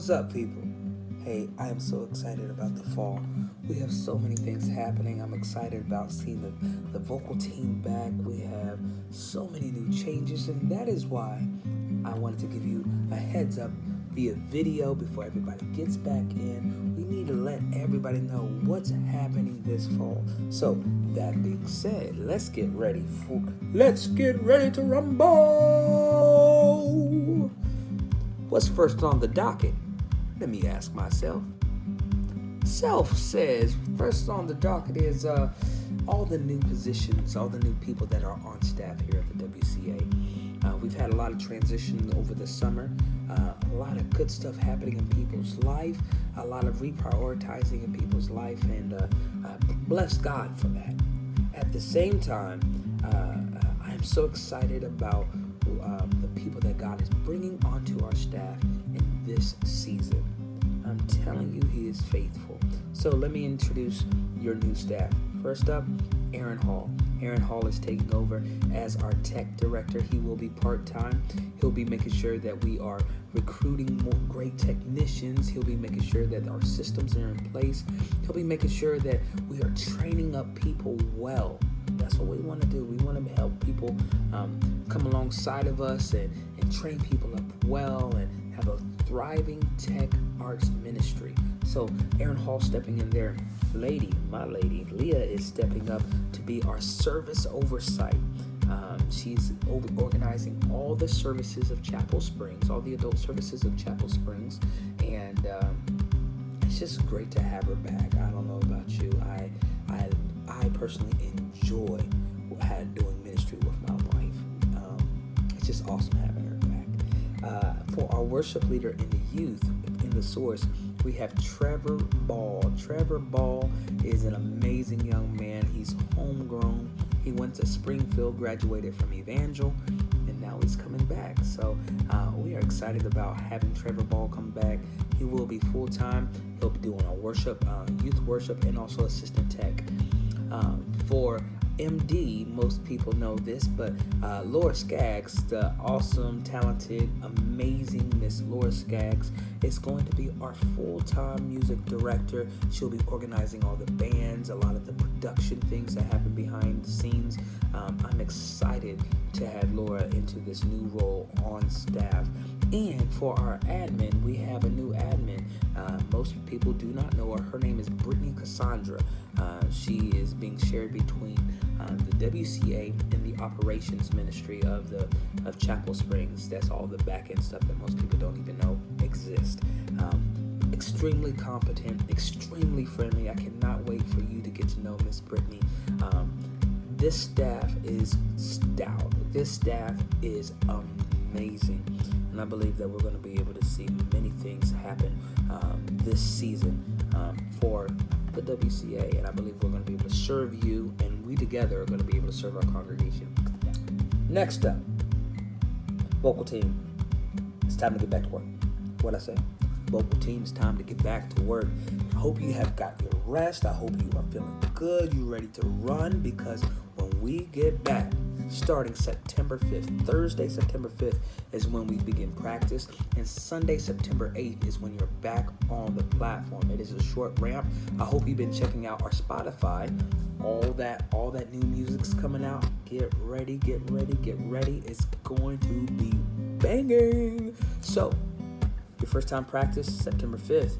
What's up, people? Hey, I am so excited about the fall. We have so many things happening. I'm excited about seeing the vocal team back. We have so many new changes, and that is why I wanted to give you a heads up via video before everybody gets back in. We need to let everybody know what's happening this fall. So, that being said, let's get ready to rumble! What's first on the docket? Let me ask myself. Self says first on the docket is all the new positions, all the new people that are on staff here at the WCA. We've had a lot of transition over the summer, a lot of good stuff happening in people's life, a lot of reprioritizing in people's life, and bless God for that. At the same time, I'm so excited about the people that God is bringing onto our staff in this season. I'm telling you, He is faithful. So let me introduce your new staff. First up, Aaron Hall. Aaron Hall is taking over as our tech director. He will be part-time. He'll be making sure that we are recruiting more great technicians. He'll be making sure that our systems are in place. He'll be making sure that we are training up people well. That's what we want to do. We want to help people come alongside of us and train people up well and have a thriving tech arts ministry. So Aaron Hall stepping in there. My lady, Leah is stepping up to be our service oversight. She's organizing all the services of Chapel Springs, all the adult services of Chapel Springs, and it's just great to have her back. I don't know about you. I personally enjoy doing ministry with my wife. It's just awesome having her back. For our worship leader in the youth, in the source, we have Trevor Ball. Trevor Ball is an amazing young man. He's homegrown. He went to Springfield, graduated from Evangel, and now he's coming back. So we are excited about having Trevor Ball come back. He will be full-time. He'll be doing our worship, youth worship, and also assistant tech. For MD, most people know this, but Laura Skaggs, the awesome, talented, amazing Miss Laura Skaggs, is going to be our full-time music director. She'll be organizing all the bands, a lot of the production things that happen behind the scenes. I'm excited to have Laura into this new role on staff. And for our admin, we have a new admin. Most people do not know her. Her name is Brittany Cassandra. She is being shared between the WCA and the operations ministry of Chapel Springs. That's all the back end stuff that most people don't even know exist. Extremely competent, extremely friendly. I cannot wait for you to get to know Miss Brittany. This staff is stout. This staff is amazing. And I believe that we're going to be able to see many things happen this season for the WCA. And I believe we're going to be able to serve you, and we together are going to be able to serve our congregation. Next up, vocal team. It's time to get back to work. What'd I say? Vocal team, it's time to get back to work. I hope you have got your rest. I hope you are feeling good. You're ready to run, because when we get back, starting September 5th, Thursday, September 5th is when we begin practice, and Sunday, September 8th is when you're back on the platform. It is a short ramp. I hope you've been checking out our Spotify. All that new music's coming out. Get ready. It's going to be banging. So, your first time practice, September 5th.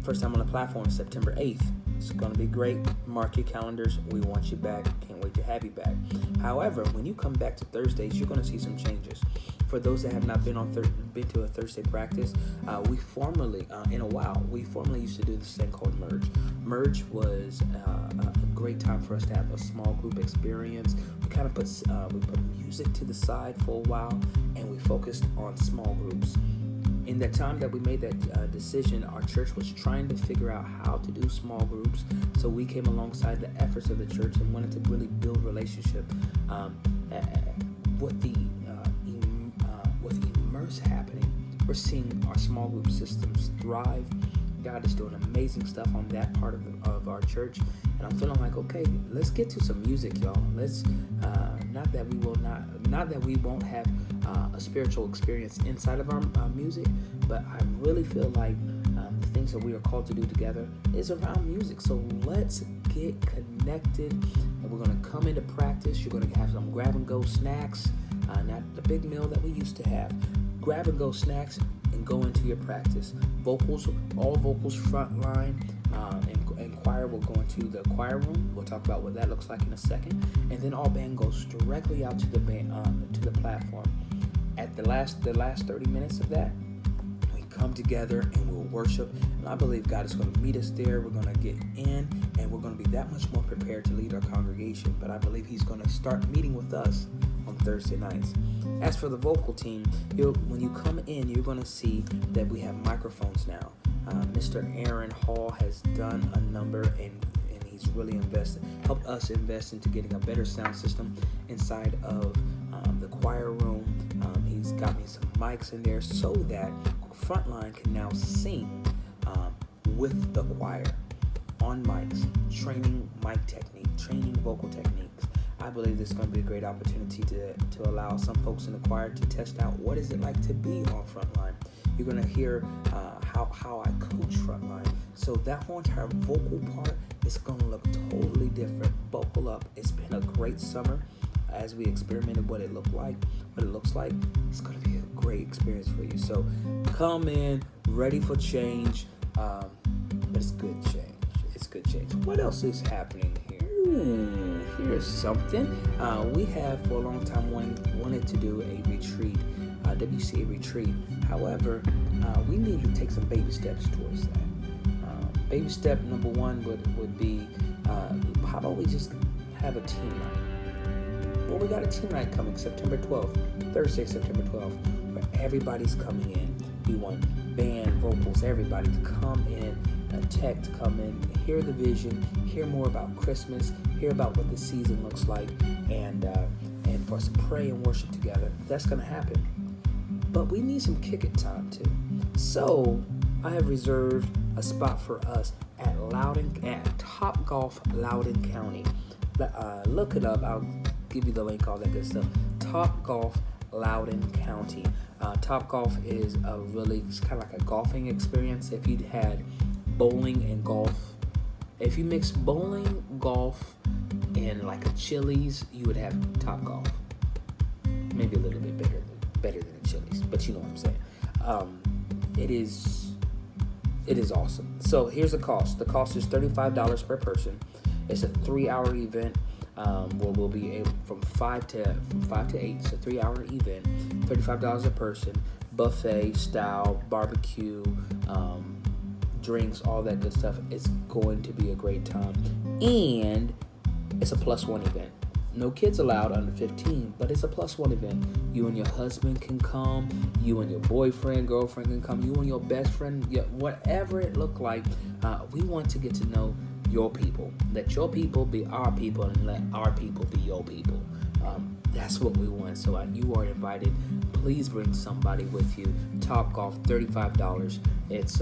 First time on the platform, September 8th. It's going to be great. Mark your calendars. We want you back. Can't wait to have you back. However, when you come back to Thursdays, you're going to see some changes. For those that have not been to a Thursday practice, we formerly used to do this thing called Merge. Merge was a great time for us to have a small group experience. We kind of put music to the side for a while, and we focused on small groups. In the time that we made that decision, our church was trying to figure out how to do small groups. So we came alongside the efforts of the church and wanted to really build relationship. With the immerse happening, we're seeing our small group systems thrive. God is doing amazing stuff on that part of our church, and I'm feeling like, okay, let's get to some music, y'all. Let's Not that we won't have a spiritual experience inside of our music, but I really feel like the things that we are called to do together is around music. So let's get connected, and we're going to come into practice. You're going to have some grab and go snacks, not the big meal that we used to have. Grab and go snacks and go into your practice. All vocals front line, and choir will go into the choir room. We'll talk about what that looks like in a second, and then all band goes directly out to the band, to the platform. At the last 30 minutes of that, we come together and we'll worship. And I believe God is going to meet us there. We're going to get in, and we're going to be that much more prepared to lead our congregation. But I believe He's going to start meeting with us on Thursday nights. As for the vocal team, when you come in, you're going to see that we have microphones now. Mr. Aaron Hall has done a number, and he's really helped us invest into getting a better sound system inside of the choir room. He's got me some mics in there so that Frontline can now sing with the choir on mics, training mic technique, training vocal techniques. I believe this is going to be a great opportunity to allow some folks in the choir to test out what is it like to be on Frontline. You're going to hear how I coach Frontline. So that whole entire vocal part is going to look totally different. Buckle up. It's been a great summer as we experimented what it looks like. It's going to be a great experience for you. So come in ready for change, but it's good change. It's good change. What else is happening here? Here's something. We have for a long time wanted to do a retreat, WCA retreat. However, we need to take some baby steps towards that. Baby step number one would be, how about we just have a team night? Well, we got a team night coming September 12th, Thursday, September 12th, where everybody's coming in. We want band, vocals, everybody to come in, tech to come in, hear the vision, hear more about Christmas, hear about what the season looks like, and for us to pray and worship together. That's going to happen. But we need some kick it time too. So I have reserved a spot for us at Topgolf, Loudoun County. Look it up. I'll give you the link, all that good stuff. Topgolf, Loudoun County. Topgolf is it's kind of like a golfing experience. If you'd had bowling and golf, if you mix bowling, golf, and like a Chili's, you would have Topgolf. Maybe a little bit better than a Chili's, but you know what I'm saying. It is awesome. So here's the cost. The cost is $35 per person. It's a 3-hour event. Where we'll be able from 5 to 8. It's a 3-hour event. $35 a person. Buffet style, barbecue, drinks, all that good stuff. It's going to be a great time, and it's a +1 event. No kids allowed under 15, but it's a +1 event. You and your husband can come. You and your boyfriend, girlfriend can come. You and your best friend, whatever it look like. We want to get to know your people. Let your people be our people, and let our people be your people. That's what we want. So you are invited. Please bring somebody with you. Topgolf, $35. It's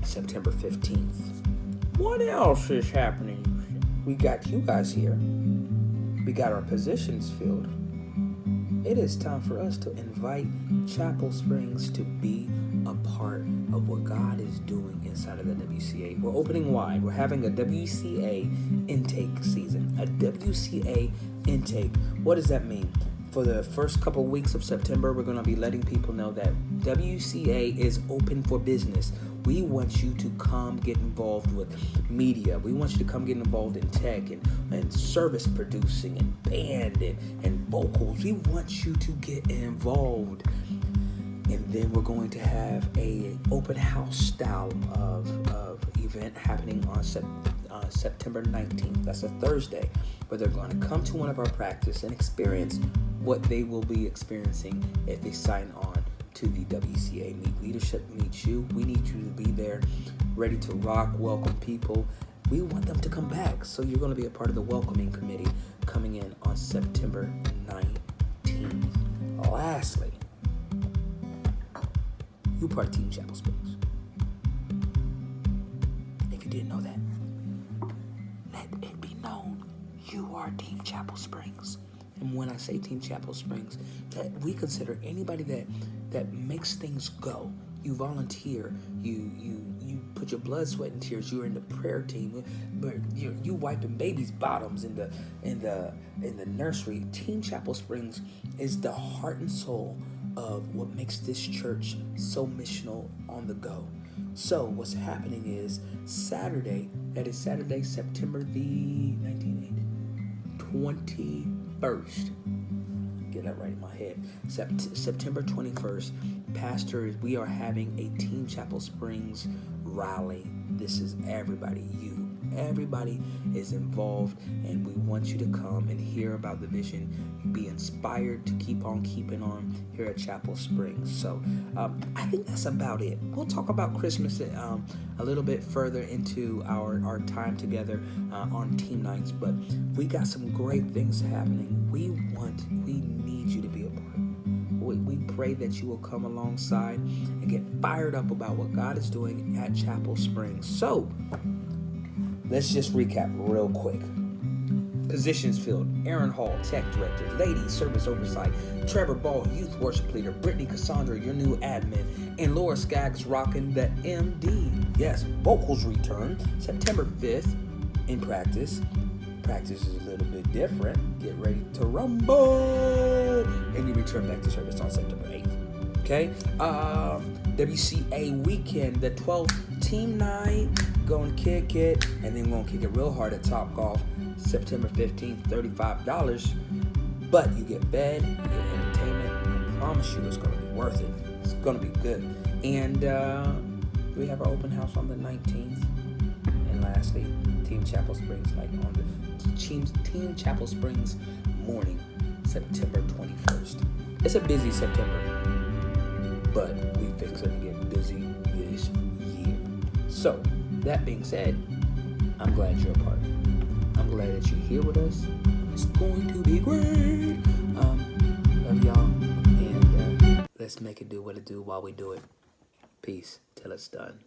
September 15th. What else is happening? We got you guys here. We got our positions filled. It is time for us to invite Chapel Springs to be a part of what God is doing inside of the WCA. We're opening wide. We're having a WCA intake season. A WCA intake. What does that mean? For the first couple weeks of September, we're going to be letting people know that WCA is open for business. We want you to come get involved with media. We want you to come get involved in tech and service producing and band and vocals. We want you to get involved. And then we're going to have a open house style of event happening on September 19th. That's a Thursday, where they're going to come to one of our practice and experience what they will be experiencing if they sign on to the WCA. Meet leadership, meet you. We need you to be there, ready to rock, welcome people. We want them to come back. So you're going to be a part of the welcoming committee coming in on September 19th. Lastly, you part Team Chapel Springs. If you didn't know that, let it be known you are Team Chapel Springs. And when I say Team Chapel Springs, that we consider anybody that makes things go. You volunteer, you put your blood, sweat, and tears. You're in the prayer team, but you wiping babies' bottoms in the nursery. Team Chapel Springs is the heart and soul of what makes this church so missional on the go. So what's happening is Saturday, September the 21st. Get that right in my head. September 21st, pastors, we are having a Team Chapel Springs rally. This is everybody. Everybody is involved, and we want you to come and hear about the vision, be inspired to keep on keeping on here at Chapel Springs. So I think that's about it. We'll talk about Christmas a little bit further into our time together on team nights, but we got some great things happening. We need you to be a part. We pray that you will come alongside and get fired up about what God is doing at Chapel Springs. So let's just recap real quick. Positions filled: Aaron Hall, Tech Director; Ladies, Service Oversight; Trevor Ball, Youth Worship Leader; Brittany Cassandra, your new admin; and Laura Skaggs rocking the MD. Yes, vocals return September 5th in practice. Practice is a little bit different. Get ready to rumble. And you return back to service on September 8th. Okay? WCA weekend, the 12th team night. Going to kick it. And then we're going to kick it real hard at Top Golf. September 15th, $35. But you get fed, you get entertainment. I promise you it's going to be worth it. It's going to be good. And we have our open house on the 19th. And lastly, Team Chapel Springs night on the Team Chapel Springs morning, September 21st. It's a busy September, but we fixing to get busy this year. So, that being said, I'm glad you're a part. I'm glad that you're here with us. It's going to be great. Love y'all, and let's make it do what it do while we do it. Peace till it's done.